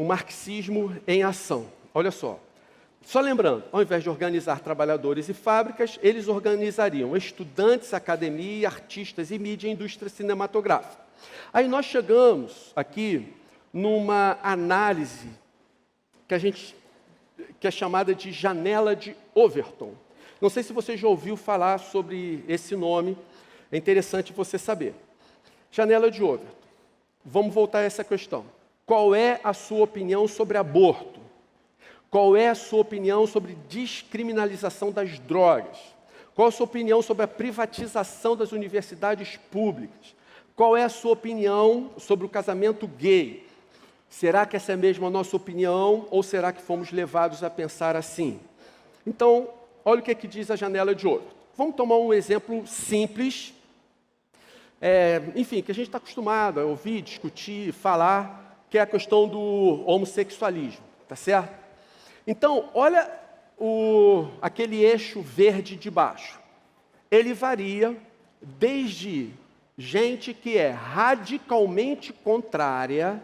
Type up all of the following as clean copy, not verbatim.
o marxismo em ação. Olha só. Só lembrando, ao invés de organizar trabalhadores e fábricas, eles organizariam estudantes, academia, artistas e mídia e indústria cinematográfica. Aí nós chegamos aqui numa análise que é chamada de janela de Overton. Não sei se você já ouviu falar sobre esse nome, é interessante você saber. Janela de Overton. Vamos voltar a essa questão. Qual é a sua opinião sobre aborto? Qual é a sua opinião sobre descriminalização das drogas? Qual a sua opinião sobre a privatização das universidades públicas? Qual é a sua opinião sobre o casamento gay? Será que essa é mesmo a nossa opinião ou será que fomos levados a pensar assim? Então, olha o que é que diz a janela de Overton. Vamos tomar um exemplo simples, enfim, que a gente está acostumado a ouvir, discutir, falar, que é a questão do homossexualismo, tá certo? Então, olha aquele eixo verde de baixo. Ele varia desde gente que é radicalmente contrária,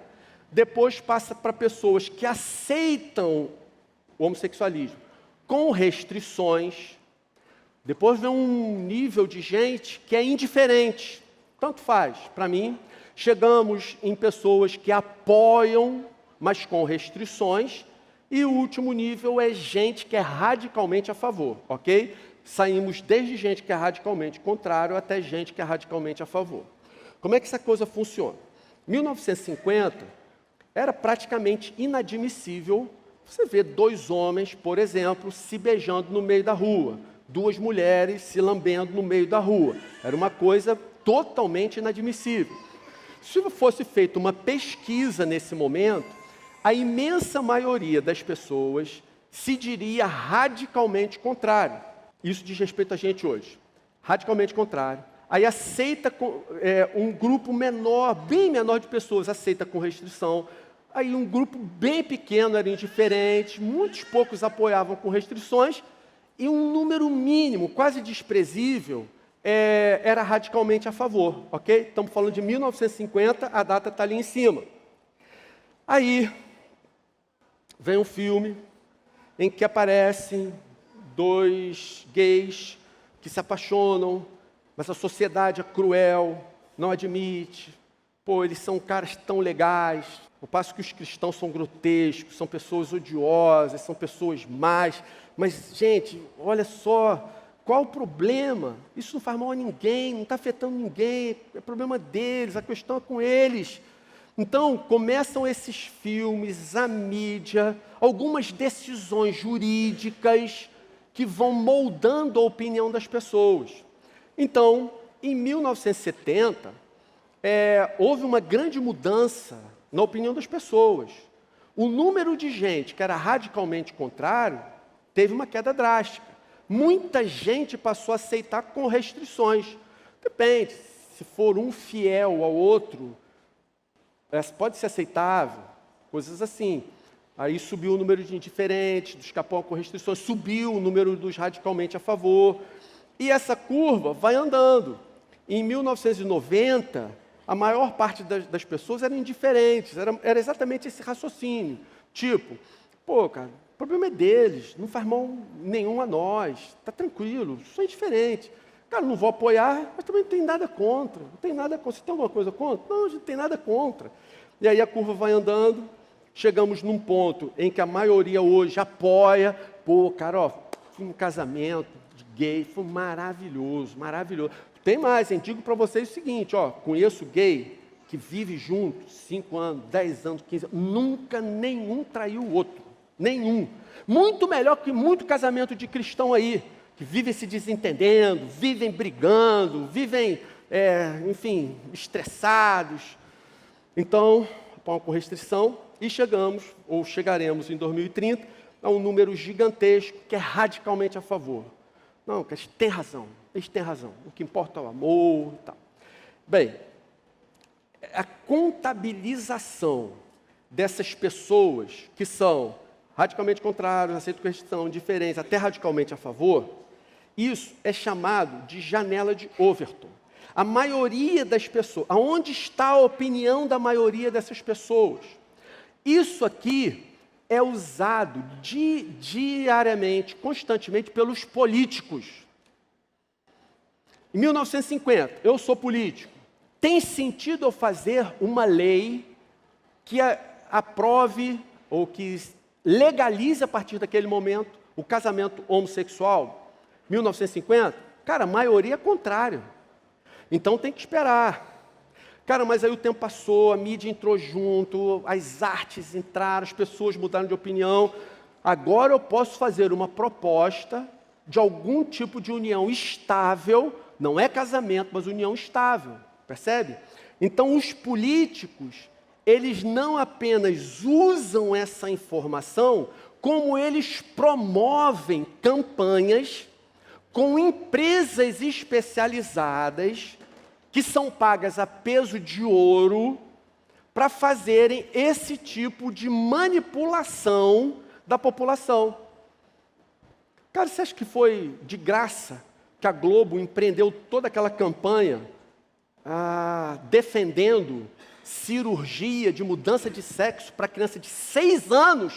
depois passa para pessoas que aceitam o homossexualismo com restrições, depois vem um nível de gente que é indiferente, tanto faz. Para mim, chegamos em pessoas que apoiam, mas com restrições, e o último nível é gente que é radicalmente a favor, ok? Saímos desde gente que é radicalmente contrário até gente que é radicalmente a favor. Como é que essa coisa funciona? Em 1950, era praticamente inadmissível você ver dois homens, por exemplo, se beijando no meio da rua, duas mulheres se lambendo no meio da rua. Era uma coisa totalmente inadmissível. Se fosse feita uma pesquisa nesse momento, a imensa maioria das pessoas se diria radicalmente contrário. Isso diz respeito a gente hoje. Radicalmente contrário. Aí aceita um grupo menor, bem menor de pessoas, aceita com restrição. Aí um grupo bem pequeno era indiferente, muitos poucos apoiavam com restrições, e um número mínimo, quase desprezível, era radicalmente a favor, ok? Estamos falando de 1950, a data está ali em cima. Aí vem um filme em que aparecem dois gays que se apaixonam, mas a sociedade é cruel, não admite. Pô, eles são caras tão legais. Ao passo que os cristãos são grotescos, são pessoas odiosas, são pessoas más. Mas, gente, olha só, qual o problema? Isso não faz mal a ninguém, não está afetando ninguém, é problema deles, a questão é com eles. Então, começam esses filmes, a mídia, algumas decisões jurídicas que vão moldando a opinião das pessoas. Então, em 1970, houve uma grande mudança na opinião das pessoas. O número de gente que era radicalmente contrário teve uma queda drástica. Muita gente passou a aceitar com restrições. Depende, se for um fiel ao outro, pode ser aceitável, coisas assim. Aí subiu o número de indiferentes, dos que apoiam com restrições, subiu o número dos radicalmente a favor. E essa curva vai andando. Em 1990, a maior parte das pessoas eram indiferentes, era exatamente esse raciocínio. Tipo, pô, cara, o problema é deles, não faz mal nenhum a nós, está tranquilo, sou indiferente. Cara, não vou apoiar, mas também não tem nada contra. Não tem nada contra. Você tem alguma coisa contra? Não, não tem nada contra. E aí a curva vai andando, chegamos num ponto em que a maioria hoje apoia. Pô, cara, ó, fui num casamento de gay, foi maravilhoso, maravilhoso. Tem mais, hein? Digo para vocês o seguinte, ó, conheço gay que vive junto, 5 anos, 10 anos, 15 anos, nunca nenhum traiu o outro. Nenhum. Muito melhor que muito casamento de cristão aí, que vivem se desentendendo, vivem brigando, vivem, enfim, estressados. Então, com restrição, e chegamos, ou chegaremos em 2030, a um número gigantesco que é radicalmente a favor. Não, eles têm razão, o que importa é o amor e tal. Bem, a contabilização dessas pessoas que são radicalmente contrários, aceitam com restrição, diferentes, até radicalmente a favor, isso é chamado de janela de Overton. A maioria das pessoas, aonde está a opinião da maioria dessas pessoas? Isso aqui é usado diariamente, constantemente, pelos políticos. Em 1950, eu sou político. Tem sentido eu fazer uma lei que aprove ou que legalize a partir daquele momento o casamento homossexual? 1950? Cara, a maioria é contrário. Então tem que esperar. Cara, mas aí o tempo passou, a mídia entrou junto, as artes entraram, as pessoas mudaram de opinião. Agora eu posso fazer uma proposta de algum tipo de união estável, não é casamento, mas união estável, percebe? Então os políticos, eles não apenas usam essa informação, como eles promovem campanhas com empresas especializadas que são pagas a peso de ouro para fazerem esse tipo de manipulação da população. Cara, você acha que foi de graça que a Globo empreendeu toda aquela campanha defendendo cirurgia de mudança de sexo para criança de 6 anos?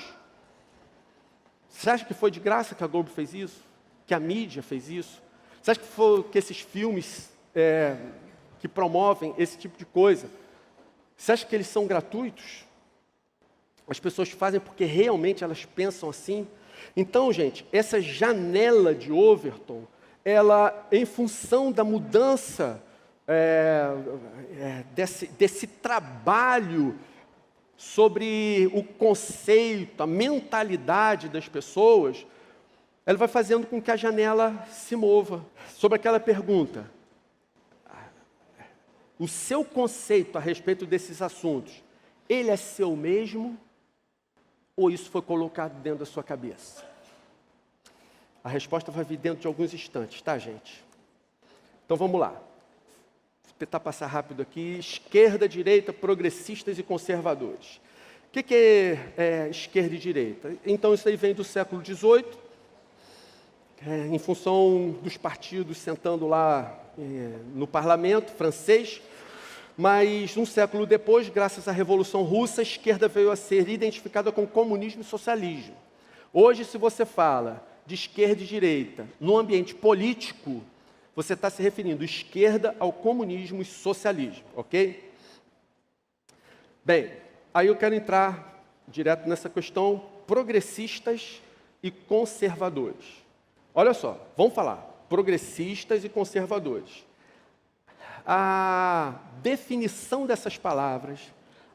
Você acha que foi de graça que a Globo fez isso? Que a mídia fez isso? Você acha que esses filmes que promovem esse tipo de coisa, você acha que eles são gratuitos? As pessoas fazem porque realmente elas pensam assim? Então, gente, essa janela de Overton, ela, em função da mudança desse trabalho sobre o conceito, a mentalidade das pessoas, ela vai fazendo com que a janela se mova. Sobre aquela pergunta, o seu conceito a respeito desses assuntos, ele é seu mesmo ou isso foi colocado dentro da sua cabeça? A resposta vai vir dentro de alguns instantes, tá, gente? Então vamos lá. Vou tentar passar rápido aqui. Esquerda, direita, progressistas e conservadores. O que é esquerda e direita? Então isso aí vem do século XVIII, em função dos partidos sentando lá no parlamento francês, mas um século depois, graças à Revolução Russa, a esquerda veio a ser identificada com comunismo e socialismo. Hoje, se você fala de esquerda e direita no ambiente político, você está se referindo esquerda ao comunismo e socialismo, ok? Bem, aí eu quero entrar direto nessa questão, progressistas e conservadores. Olha só, vamos falar, progressistas e conservadores. A definição dessas palavras,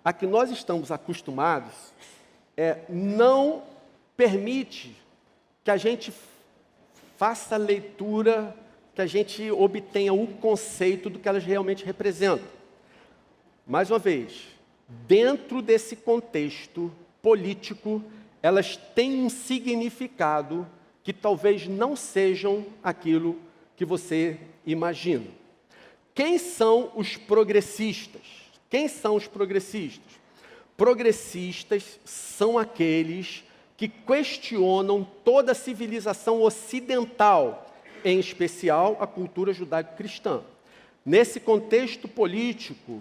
a que nós estamos acostumados, não permite que a gente faça a leitura, que a gente obtenha o conceito do que elas realmente representam. Mais uma vez, dentro desse contexto político, elas têm um significado que talvez não sejam aquilo que você imagina. Quem são os progressistas? Quem são os progressistas? Progressistas são aqueles que questionam toda a civilização ocidental, em especial a cultura judaico-cristã. Nesse contexto político,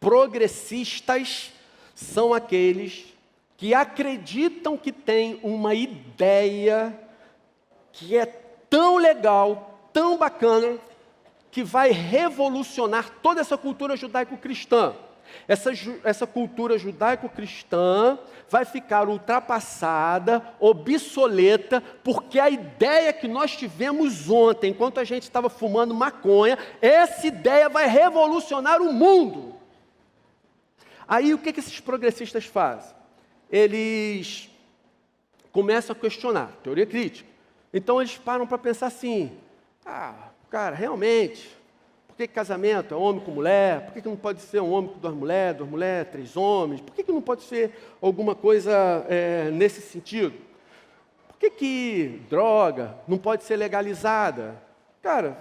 progressistas são aqueles que acreditam que têm uma ideia que é tão legal, tão bacana, que vai revolucionar toda essa cultura judaico-cristã. Essa cultura judaico-cristã vai ficar ultrapassada, obsoleta, porque a ideia que nós tivemos ontem, enquanto a gente estava fumando maconha, essa ideia vai revolucionar o mundo. Aí o que esses progressistas fazem? Eles começam a questionar, teoria crítica. Então eles param para pensar assim, cara, realmente, por que casamento é homem com mulher? Por que não pode ser um homem com duas mulheres, 3 homens? Por que não pode ser alguma coisa nesse sentido? Por que droga não pode ser legalizada? Cara,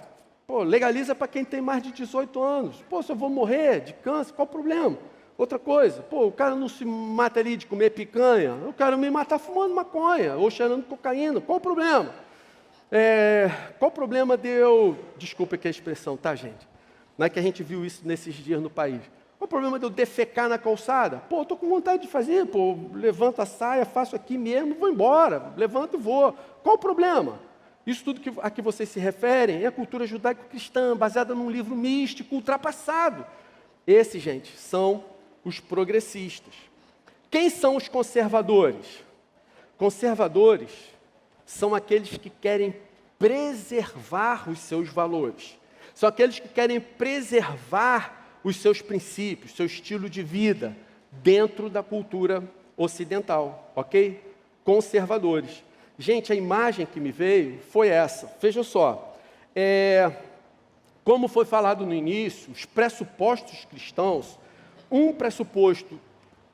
legaliza para quem tem mais de 18 anos. Se eu vou morrer de câncer, qual o problema? Outra coisa, o cara não se mata ali de comer picanha, o cara me matar fumando maconha ou cheirando cocaína, qual o problema? Qual o problema de eu... Desculpa aqui a expressão, tá, gente? Não é que a gente viu isso nesses dias no país. Qual o problema de eu defecar na calçada? Pô, eu estou com vontade de fazer, pô, levanto a saia, faço aqui mesmo, vou embora, levanto e vou. Qual o problema? Isso tudo a que vocês se referem é a cultura judaico-cristã, baseada num livro místico, ultrapassado. Esses, gente, são os progressistas. Quem são os conservadores? Conservadores são aqueles que querem preservar os seus valores. São aqueles que querem preservar os seus princípios, seu estilo de vida, dentro da cultura ocidental, ok? Conservadores. Gente, a imagem que me veio foi essa. Veja só, como foi falado no início, os pressupostos cristãos, um pressuposto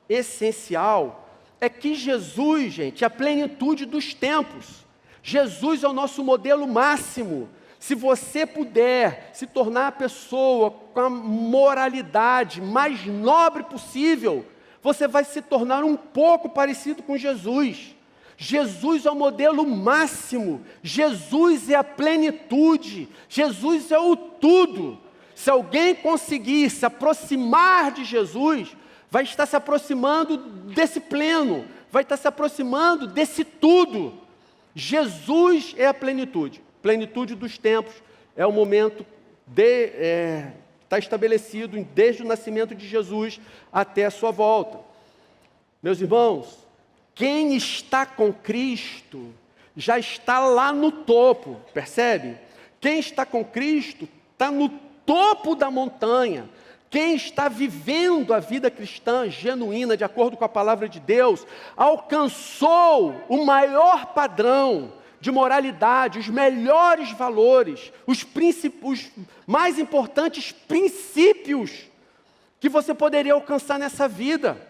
essencial é que Jesus, gente, é a plenitude dos tempos. Jesus é o nosso modelo máximo. Se você puder se tornar a pessoa com a moralidade mais nobre possível, você vai se tornar um pouco parecido com Jesus. Jesus é o modelo máximo, Jesus é a plenitude, Jesus é o tudo. Se alguém conseguir se aproximar de Jesus, vai estar se aproximando desse pleno, vai estar se aproximando desse tudo. Jesus é a plenitude. Plenitude dos tempos é o momento está estabelecido desde o nascimento de Jesus até a sua volta. Meus irmãos, quem está com Cristo já está lá no topo, percebe? Quem está com Cristo está no topo da montanha. Quem está vivendo a vida cristã genuína, de acordo com a palavra de Deus, alcançou o maior padrão de moralidade, os melhores valores, os mais importantes princípios que você poderia alcançar nessa vida.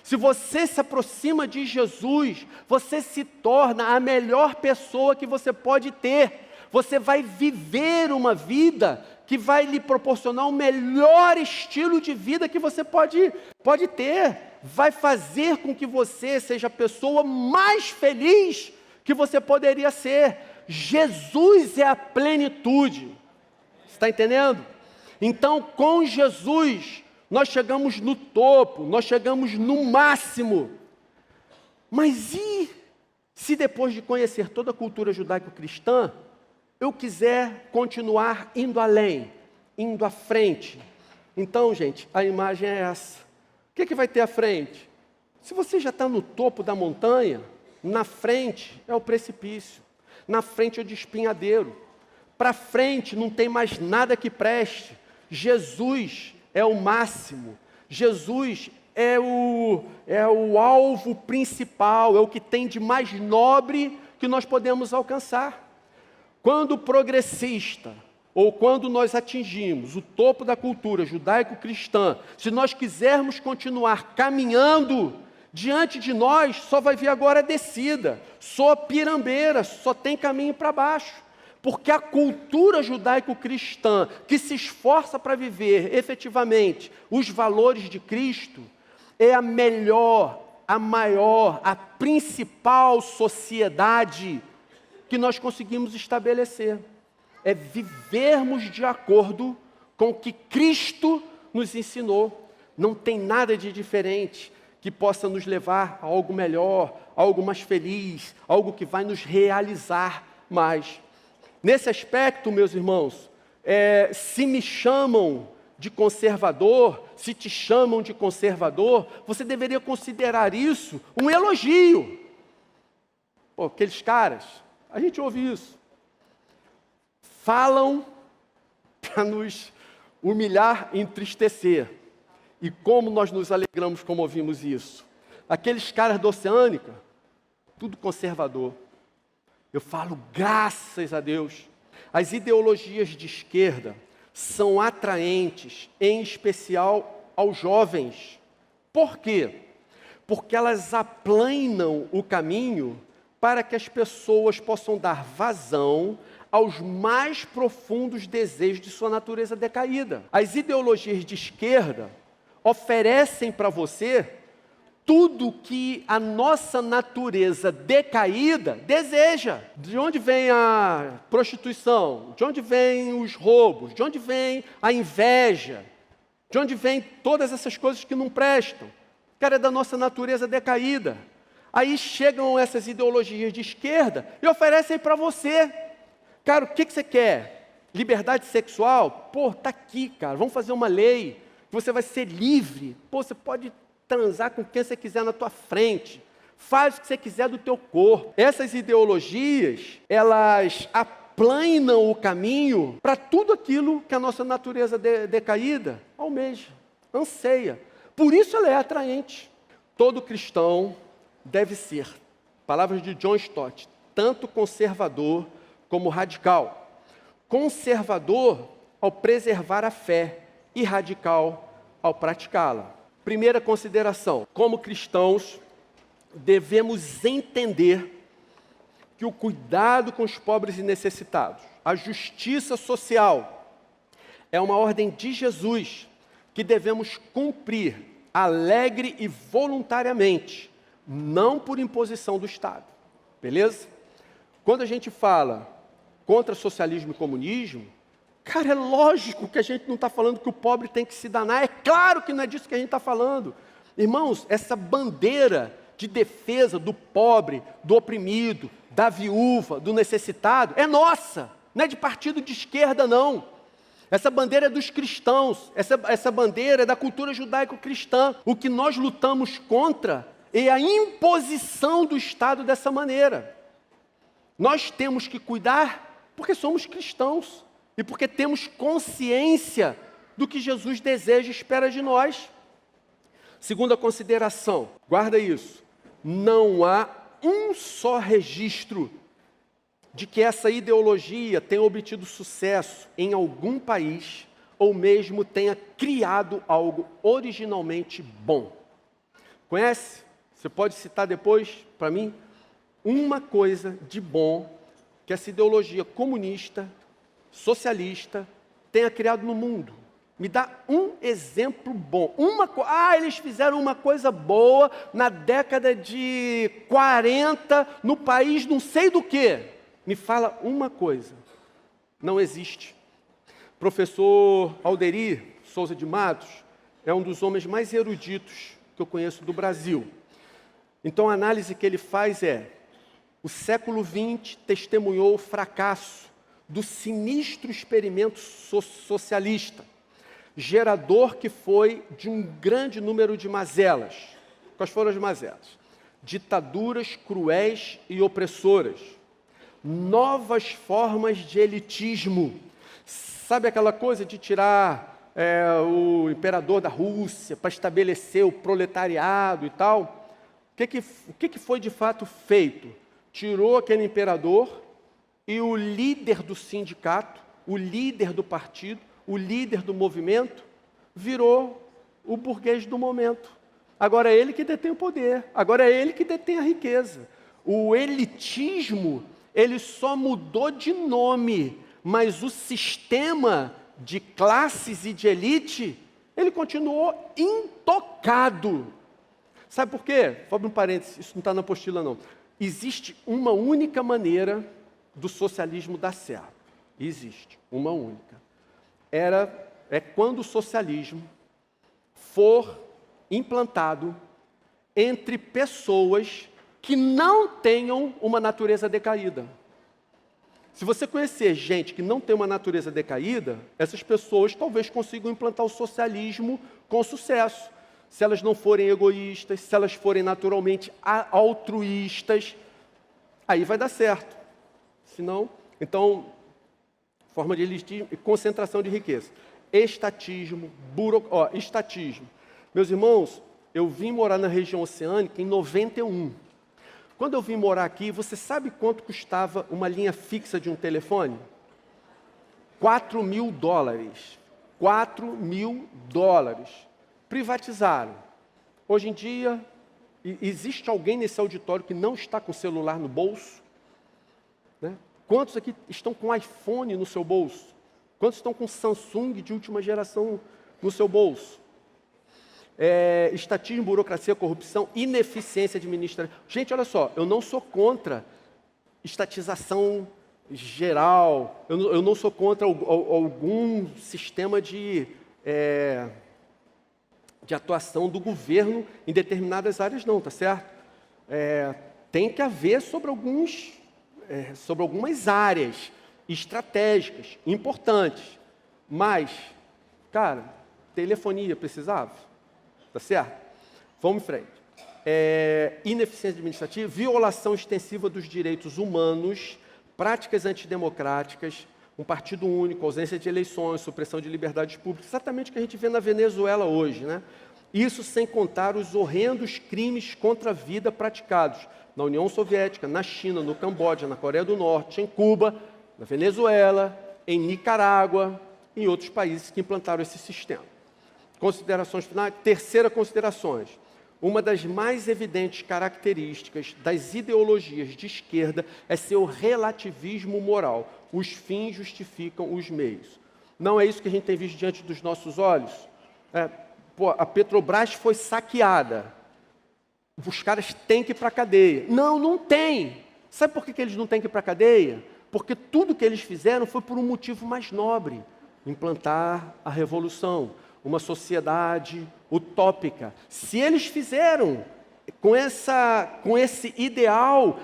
Se você se aproxima de Jesus, você se torna a melhor pessoa que você pode ter. Você vai viver uma vida que vai lhe proporcionar o melhor estilo de vida que você pode ter. Vai fazer com que você seja a pessoa mais feliz que você poderia ser. Jesus é a plenitude. Está entendendo? Então, com Jesus, nós chegamos no topo, nós chegamos no máximo. Mas e se depois de conhecer toda a cultura judaico-cristã, eu quiser continuar indo além, indo à frente? Então, gente, a imagem é essa. O que vai ter à frente? Se você já está no topo da montanha, na frente é o precipício, na frente é o despenhadeiro, para frente não tem mais nada que preste. Jesus é o máximo, Jesus é o alvo principal, é o que tem de mais nobre que nós podemos alcançar. Quando o progressista, ou quando nós atingimos o topo da cultura judaico-cristã, se nós quisermos continuar caminhando, diante de nós só vai vir agora a descida, só pirambeira, só tem caminho para baixo. Porque a cultura judaico-cristã, que se esforça para viver efetivamente os valores de Cristo, é a melhor, a maior, a principal sociedade que nós conseguimos estabelecer. É vivermos de acordo com o que Cristo nos ensinou. Não tem nada de diferente que possa nos levar a algo melhor, algo mais feliz, algo que vai nos realizar mais. Nesse aspecto, meus irmãos, se me chamam de conservador, se te chamam de conservador, você deveria considerar isso um elogio. Pô, aqueles caras, a gente ouve isso. Falam para nos humilhar e entristecer. E como nós nos alegramos como ouvimos isso. Aqueles caras da Oceânica, tudo conservador. Eu falo, graças a Deus. As ideologias de esquerda são atraentes, em especial aos jovens. Por quê? Porque elas aplanam o caminho para que as pessoas possam dar vazão aos mais profundos desejos de sua natureza decaída. As ideologias de esquerda oferecem para você tudo que a nossa natureza decaída deseja. De onde vem a prostituição? De onde vem os roubos? De onde vem a inveja? De onde vêm todas essas coisas que não prestam? Cara, é da nossa natureza decaída. Aí chegam essas ideologias de esquerda e oferecem para você. Cara, o que você quer? Liberdade sexual? Pô, tá aqui, cara, vamos fazer uma lei. Você vai ser livre. Pô, você pode transar com quem você quiser na tua frente. Faz o que você quiser do teu corpo. Essas ideologias, elas aplanam o caminho para tudo aquilo que a nossa natureza decaída almeja, anseia. Por isso ela é atraente. Todo cristão deve ser, palavras de John Stott, tanto conservador como radical. Conservador ao preservar a fé e radical ao praticá-la. Primeira consideração, como cristãos, devemos entender que o cuidado com os pobres e necessitados, a justiça social, é uma ordem de Jesus que devemos cumprir alegre e voluntariamente, não por imposição do Estado. Beleza? Quando a gente fala contra socialismo e comunismo, cara, é lógico que a gente não está falando que o pobre tem que se danar. É claro que não é disso que a gente está falando. Irmãos, essa bandeira de defesa do pobre, do oprimido, da viúva, do necessitado, é nossa. Não é de partido de esquerda, não. Essa bandeira é dos cristãos. Essa bandeira é da cultura judaico-cristã. O que nós lutamos contra é a imposição do Estado dessa maneira. Nós temos que cuidar porque somos cristãos e porque temos consciência do que Jesus deseja e espera de nós. Segunda consideração, guarda isso, não há um só registro de que essa ideologia tenha obtido sucesso em algum país ou mesmo tenha criado algo originalmente bom. Conhece? Você pode citar depois, para mim, uma coisa de bom que essa ideologia comunista, socialista, tenha criado no mundo. Me dá um exemplo bom. Eles fizeram uma coisa boa na década de 40, no país não sei do quê. Me fala uma coisa. Não existe. Professor Alderi Souza de Matos é um dos homens mais eruditos que eu conheço do Brasil. Então a análise que ele faz é: o século XX testemunhou o fracasso do sinistro experimento socialista, gerador que foi de um grande número de mazelas. Quais foram as mazelas? Ditaduras cruéis e opressoras, novas formas de elitismo. Sabe aquela coisa de tirar o imperador da Rússia para estabelecer o proletariado e tal? O que foi de fato feito? Tirou aquele imperador e o líder do sindicato, o líder do partido, o líder do movimento, virou o burguês do momento. Agora é ele que detém o poder, agora é ele que detém a riqueza. O elitismo, ele só mudou de nome, mas o sistema de classes e de elite, ele continuou intocado. Sabe por quê? Abre um parênteses, isso não está na apostila não. Existe uma única maneira do socialismo dar certo. Existe uma única. É quando o socialismo for implantado entre pessoas que não tenham uma natureza decaída. Se você conhecer gente que não tem uma natureza decaída, essas pessoas talvez consigam implantar o socialismo com sucesso. Se elas não forem egoístas, se elas forem naturalmente altruístas, aí vai dar certo. Se não, então, forma de elitismo e concentração de riqueza. Estatismo, estatismo. Meus irmãos, eu vim morar na região oceânica em 91. Quando eu vim morar aqui, você sabe quanto custava uma linha fixa de um telefone? $4.000. $4.000. Privatizaram. Hoje em dia, existe alguém nesse auditório que não está com celular no bolso? Né? Quantos aqui estão com iPhone no seu bolso? Quantos estão com Samsung de última geração no seu bolso? Estatismo, burocracia, corrupção, ineficiência administrativa. Gente, olha só, eu não sou contra estatização geral, eu não sou contra algum sistema de de atuação do governo em determinadas áreas, não, tá certo? Tem que haver sobre algumas áreas estratégicas, importantes. Mas, cara, telefonia precisava, tá certo? Vamos em frente. Ineficiência administrativa, violação extensiva dos direitos humanos, práticas antidemocráticas, um partido único, ausência de eleições, supressão de liberdades públicas, exatamente o que a gente vê na Venezuela hoje, né? Isso sem contar os horrendos crimes contra a vida praticados na União Soviética, na China, no Camboja, na Coreia do Norte, em Cuba, na Venezuela, em Nicarágua e em outros países que implantaram esse sistema. Considerações finais. Terceira consideração. Uma das mais evidentes características das ideologias de esquerda é seu relativismo moral. Os fins justificam os meios. Não é isso que a gente tem visto diante dos nossos olhos? A Petrobras foi saqueada. Os caras têm que ir para a cadeia. Não, não tem. Sabe por que eles não têm que ir para a cadeia? Porque tudo que eles fizeram foi por um motivo mais nobre. Implantar a revolução. Uma sociedade utópica. Se eles fizeram com esse ideal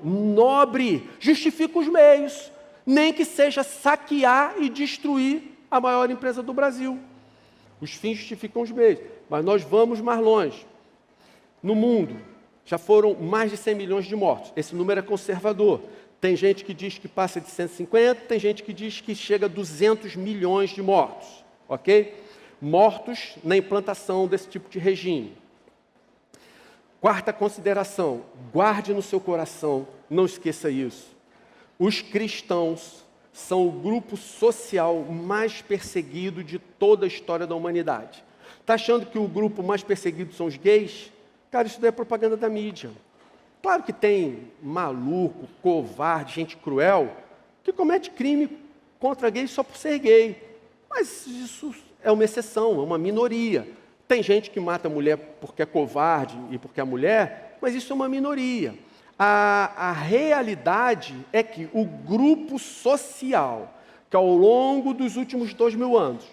nobre, justifica os meios, nem que seja saquear e destruir a maior empresa do Brasil. Os fins justificam os meios, mas nós vamos mais longe. No mundo, já foram mais de 100 milhões de mortos. Esse número é conservador. Tem gente que diz que passa de 150, tem gente que diz que chega a 200 milhões de mortos, ok? Mortos na implantação desse tipo de regime. Quarta consideração, guarde no seu coração, não esqueça isso. Os cristãos são o grupo social mais perseguido de toda a história da humanidade. Está achando que o grupo mais perseguido são os gays? Cara, isso daí é propaganda da mídia. Claro que tem maluco, covarde, gente cruel, que comete crime contra gays só por ser gay. Mas isso é uma exceção, é uma minoria. Tem gente que mata a mulher porque é covarde e porque é mulher, mas isso é uma minoria. A realidade é que o grupo social que ao longo dos últimos 2000 anos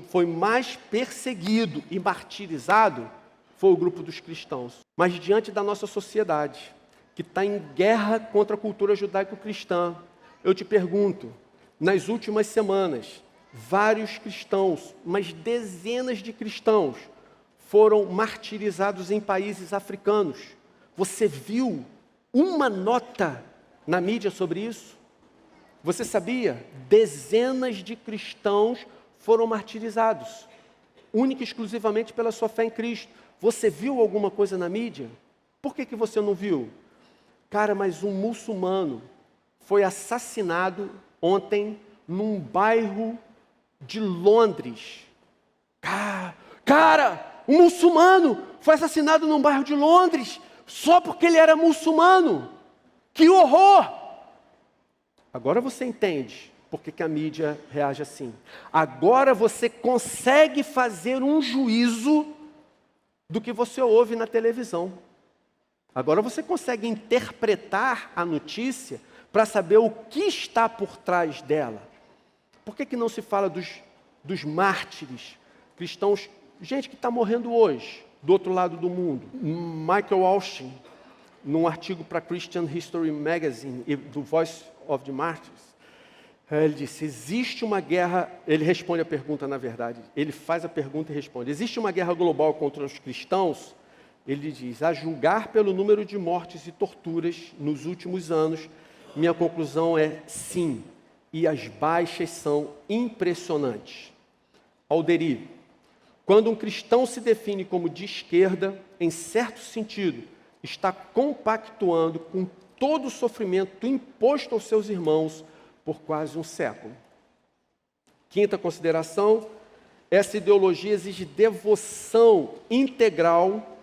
foi mais perseguido e martirizado foi o grupo dos cristãos. Mas diante da nossa sociedade, que está em guerra contra a cultura judaico-cristã, eu te pergunto, nas últimas semanas, vários cristãos, mas dezenas de cristãos, foram martirizados em países africanos. Você viu uma nota na mídia sobre isso? Você sabia? Dezenas de cristãos foram martirizados, única e exclusivamente pela sua fé em Cristo. Você viu alguma coisa na mídia? Por que você não viu? Cara, mas um muçulmano foi assassinado ontem num bairro de Londres. Cara, um muçulmano foi assassinado num bairro de Londres só porque ele era muçulmano. Que horror! Agora você entende por que a mídia reage assim. Agora você consegue fazer um juízo do que você ouve na televisão. Agora você consegue interpretar a notícia para saber o que está por trás dela. Por que não se fala dos mártires cristãos, gente que está morrendo hoje, do outro lado do mundo? Michael Austin, num artigo para Christian History Magazine, do Voice of the Martyrs, ele disse, existe uma guerra, ele responde a pergunta na verdade, ele faz a pergunta e responde, existe uma guerra global contra os cristãos? Ele diz, a julgar pelo número de mortes e torturas nos últimos anos, minha conclusão é sim, e as baixas são impressionantes. Alderi, quando um cristão se define como de esquerda, em certo sentido, está compactuando com todo o sofrimento imposto aos seus irmãos por quase um século. Quinta consideração, essa ideologia exige devoção integral,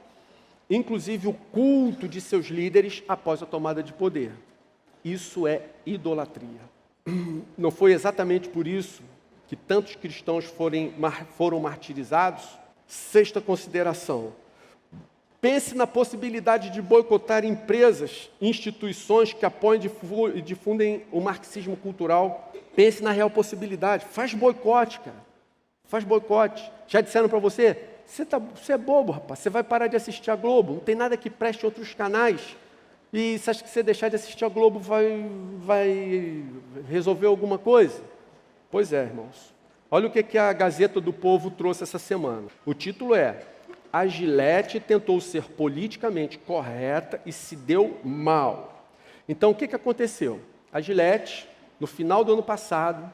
inclusive o culto de seus líderes após a tomada de poder. Isso é idolatria. Não foi exatamente por isso que tantos cristãos foram martirizados? Sexta consideração. Pense na possibilidade de boicotar empresas, instituições que apoiam e difundem o marxismo cultural. Pense na real possibilidade. Faz boicote, cara. faz boicote. Já disseram para você? Você é bobo, rapaz, você vai parar de assistir a Globo, não tem nada que preste em outros canais. E você acha que você deixar de assistir a Globo vai resolver alguma coisa? Pois é, irmãos. Olha o que a Gazeta do Povo trouxe essa semana. O título é: a Gillette tentou ser politicamente correta e se deu mal. Então, o que aconteceu? A Gillette, no final do ano passado,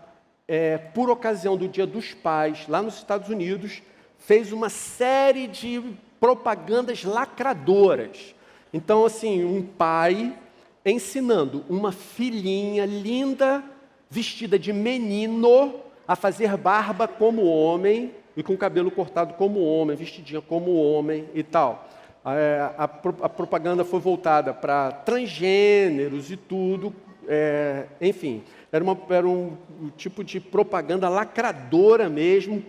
por ocasião do Dia dos Pais, lá nos Estados Unidos, fez uma série de propagandas lacradoras. Então, assim, um pai ensinando uma filhinha linda, vestida de menino, a fazer barba como homem e com cabelo cortado como homem, vestidinha como homem e tal. A propaganda foi voltada para transgêneros e tudo, enfim, era um tipo de propaganda lacradora mesmo,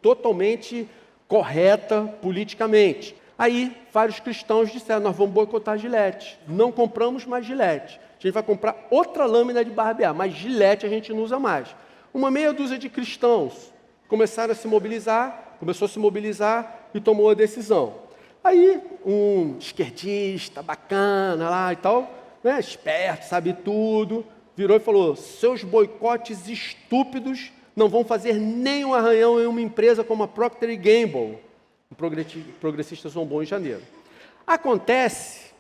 totalmente correta politicamente. Aí, vários cristãos disseram: nós vamos boicotar a Gillette, não compramos mais Gillette, a gente vai comprar outra lâmina de barbear, mas Gillette a gente não usa mais. Uma meia dúzia de cristãos começou a se mobilizar e tomou a decisão. Aí, um esquerdista bacana lá e tal, né, esperto, sabe tudo, virou e falou: seus boicotes estúpidos não vão fazer nem um arranhão em uma empresa como a Procter & Gamble. O progressista zombou em janeiro. Acontece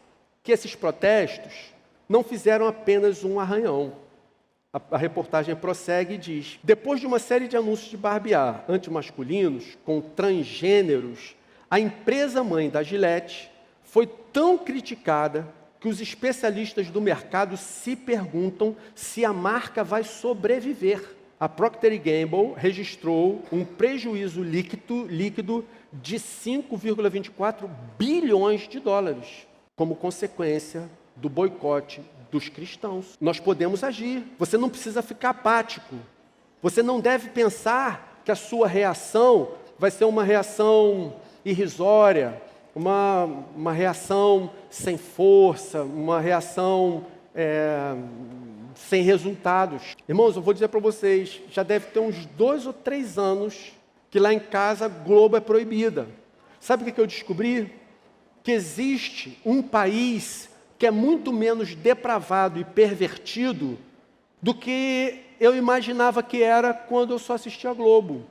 que esses protestos não fizeram apenas um arranhão. A reportagem prossegue e diz: depois de uma série de anúncios de barbear antimasculinos com transgêneros, a empresa-mãe da Gillette foi tão criticada que os especialistas do mercado se perguntam se a marca vai sobreviver. A Procter & Gamble registrou um prejuízo líquido de 5,24 bilhões de dólares como consequência do boicote dos cristãos. Nós podemos agir. Você não precisa ficar apático. Você não deve pensar que a sua reação vai ser uma reação irrisória, uma reação sem força, uma reação sem resultados. Irmãos, eu vou dizer para vocês, já deve ter uns 2 ou 3 anos que lá em casa a Globo é proibida. Sabe o que eu descobri? Que existe um país que é muito menos depravado e pervertido do que eu imaginava que era quando eu só assistia a Globo.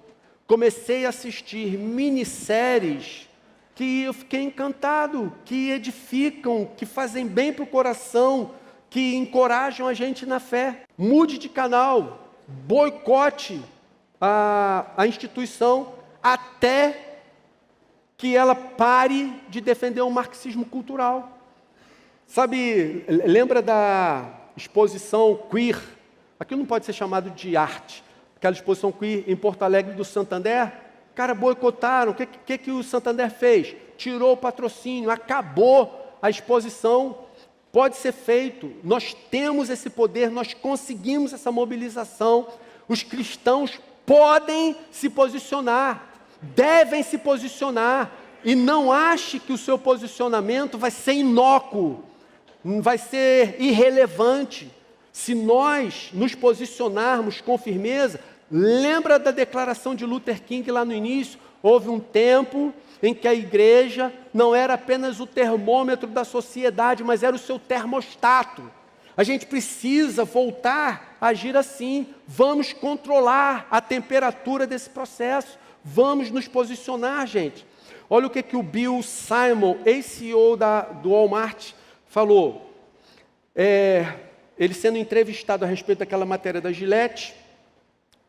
Comecei a assistir minisséries que eu fiquei encantado, que edificam, que fazem bem para o coração, que encorajam a gente na fé. Mude de canal, boicote a instituição até que ela pare de defender o marxismo cultural. Sabe, lembra da exposição queer? Aquilo não pode ser chamado de arte. Aquela exposição queer em Porto Alegre do Santander, cara, boicotaram. O que o Santander fez? Tirou o patrocínio, acabou a exposição. Pode ser feito, nós temos esse poder, nós conseguimos essa mobilização. Os cristãos podem se posicionar, devem se posicionar, e não ache que o seu posicionamento vai ser inócuo, vai ser irrelevante. Se nós nos posicionarmos com firmeza, lembra da declaração de Luther King lá no início? Houve um tempo em que a igreja não era apenas o termômetro da sociedade, mas era o seu termostato. A gente precisa voltar a agir assim. Vamos controlar a temperatura desse processo. Vamos nos posicionar, gente. Olha o que o Bill Simon, ex-CEO do Walmart, falou. Ele sendo entrevistado a respeito daquela matéria da Gillette,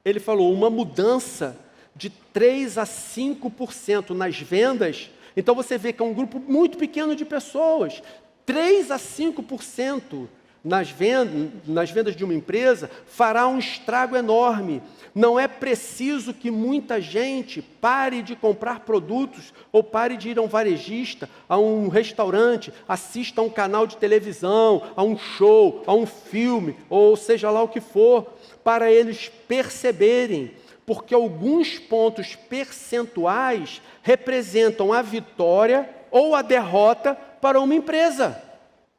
ele falou: uma mudança de 3 a 5% nas vendas. Então você vê que é um grupo muito pequeno de pessoas. 3 a 5% nas vendas de uma empresa fará um estrago enorme. Não é preciso que muita gente pare de comprar produtos ou pare de ir a um varejista, a um restaurante, assista a um canal de televisão, a um show, a um filme, ou seja lá o que for, para eles perceberem, porque alguns pontos percentuais representam a vitória ou a derrota para uma empresa.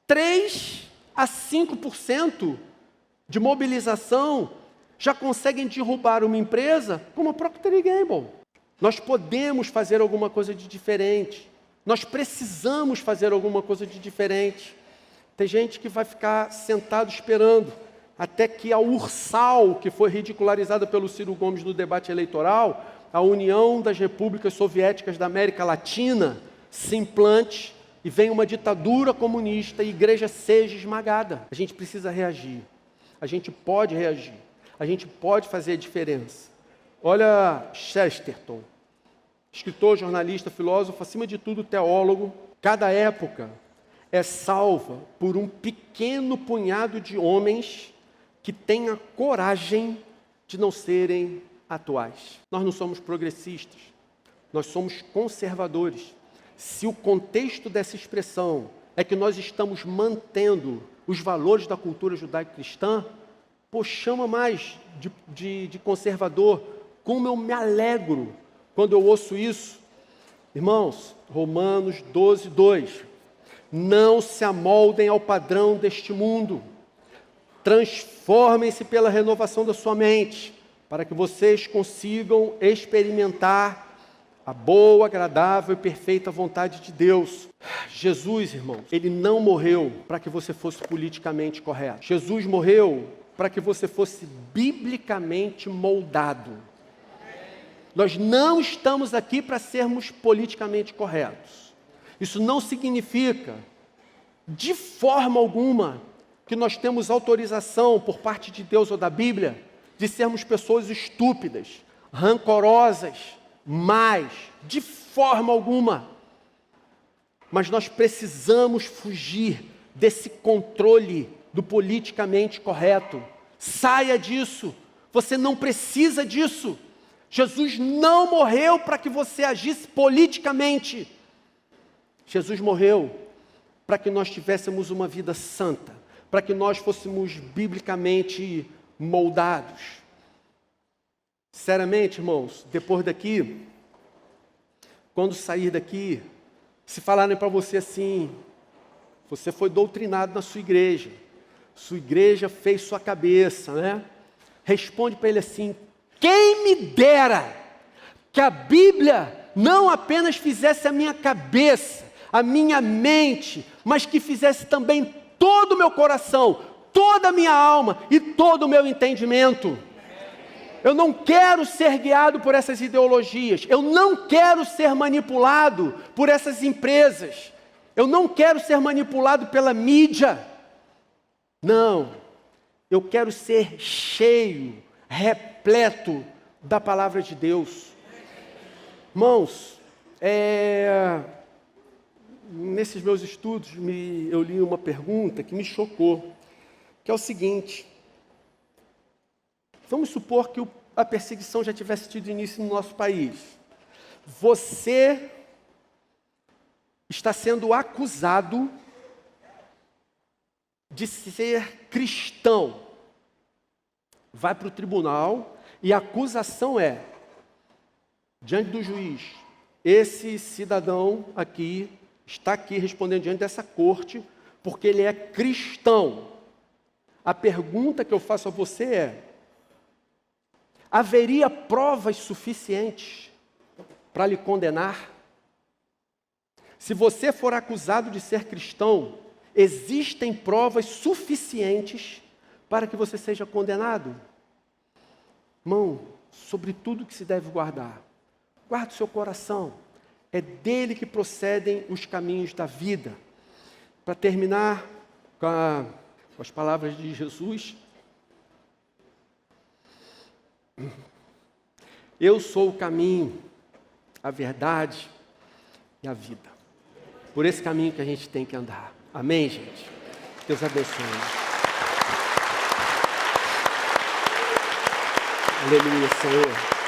3 a 5% de mobilização já conseguem derrubar uma empresa como a Procter & Gamble. Nós podemos fazer alguma coisa de diferente. Nós precisamos fazer alguma coisa de diferente. Tem gente que vai ficar sentado esperando até que a Ursal, que foi ridicularizada pelo Ciro Gomes no debate eleitoral, a União das Repúblicas Soviéticas da América Latina, se implante e venha uma ditadura comunista e a igreja seja esmagada. A gente precisa reagir. A gente pode reagir. A gente pode fazer a diferença. Olha Chesterton, escritor, jornalista, filósofo, acima de tudo teólogo. Cada época é salva por um pequeno punhado de homens que têm a coragem de não serem atuais. Nós não somos progressistas, nós somos conservadores. Se o contexto dessa expressão é que nós estamos mantendo os valores da cultura judaico-cristã, pô, chama mais de conservador. Como eu me alegro quando eu ouço isso. Irmãos, Romanos 12, 2. Não se amoldem ao padrão deste mundo. Transformem-se pela renovação da sua mente, para que vocês consigam experimentar a boa, agradável e perfeita vontade de Deus. Jesus, irmãos, Ele não morreu para que você fosse politicamente correto. Jesus morreu para que você fosse biblicamente moldado. Nós não estamos aqui para sermos politicamente corretos. Isso não significa, de forma alguma, que nós temos autorização por parte de Deus ou da Bíblia de sermos pessoas estúpidas, rancorosas, más, de forma alguma. Mas nós precisamos fugir desse controle do politicamente correto. Saia disso. Você não precisa disso. Jesus não morreu para que você agisse politicamente. Jesus morreu para que nós tivéssemos uma vida santa, para que nós fôssemos biblicamente moldados. Sinceramente, irmãos, depois daqui, quando sair daqui, se falarem para você assim, você foi doutrinado na sua igreja fez sua cabeça, né? Responde para ele assim: quem me dera que a Bíblia não apenas fizesse a minha cabeça, a minha mente, mas que fizesse também todo o meu coração, toda a minha alma e todo o meu entendimento. Eu não quero ser guiado por essas ideologias, eu não quero ser manipulado por essas empresas, eu não quero ser manipulado pela mídia. Não, eu quero ser cheio, repleto da palavra de Deus. Irmãos, nesses meus estudos eu li uma pergunta que me chocou, que é o seguinte: vamos supor que a perseguição já tivesse tido início no nosso país. Você está sendo acusado de ser cristão. Vai para o tribunal e a acusação é, diante do juiz, esse cidadão aqui está aqui respondendo diante dessa corte porque ele é cristão. A pergunta que eu faço a você é: haveria provas suficientes para lhe condenar? Se você for acusado de ser cristão, existem provas suficientes para que você seja condenado? Irmão, sobre tudo que se deve guardar, guarde o seu coração. É dele que procedem os caminhos da vida. Para terminar com as palavras de Jesus: eu sou o caminho, a verdade e a vida. Por esse caminho que a gente tem que andar. Amém, gente? Deus abençoe. Aleluia, Senhor.